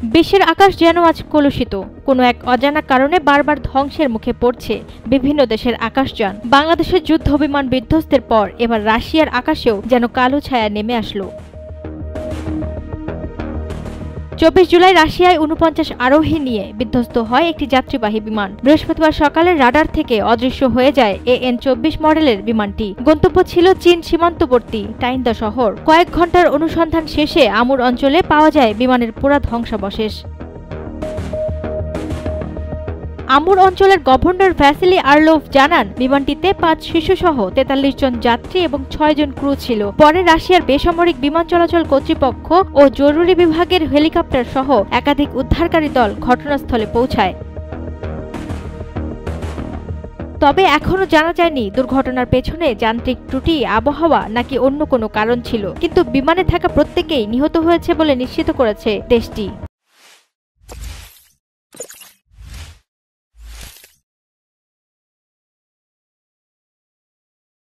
বিশ্বের আকাশ যেন আজ কলুষিত। কোনো এক অজানা কারণে বারবার ধ্বংসের মুখে পড়ছে বিভিন্ন দেশের আকাশযান। বাংলাদেশের যুদ্ধ বিমান বিধ্বস্তের পর এবার রাশিয়ার আকাশেও যেন কালো ছায়া নেমে আসলো। 24 জুলাই রাশিয়ায় 49 আরোহী নিয়ে বিধ্বস্ত হয় একটি যাত্রীবাহী বিমান। বৃহস্পতিবার সকালে রাডার থেকে অদৃশ্য হয়ে যায় AN-24 মডেলের বিমানটি। গন্তব্য ছিল চীন সীমান্তবর্তী টাইন্দা শহর। কয়েক ঘন্টার অনুসন্ধান শেষে আমুর অঞ্চলে পাওয়া যায় বিমানের পুরা ধ্বংসাবশেষ। আমুর অঞ্চলের গভর্নর ভ্যাসিলি আর্লোভ জানান, বিমানটিতে 5 শিশুসহ 43 জন যাত্রী এবং 6 জন ক্রু ছিল। পরে রাশিয়ার বেসামরিক বিমান চলাচল কর্তৃপক্ষ ও জরুরি বিভাগের হেলিকপ্টার সহ একাধিক উদ্ধারকারী দল ঘটনাস্থলে পৌঁছায়। তবে এখনো জানা যায়নি দুর্ঘটনার পেছনে যান্ত্রিক ত্রুটি, আবহাওয়া নাকি অন্য কোনো কারণ ছিল। কিন্তু বিমানে থাকা প্রত্যেকেই নিহত হয়েছে বলে নিশ্চিত করেছে দেশটি।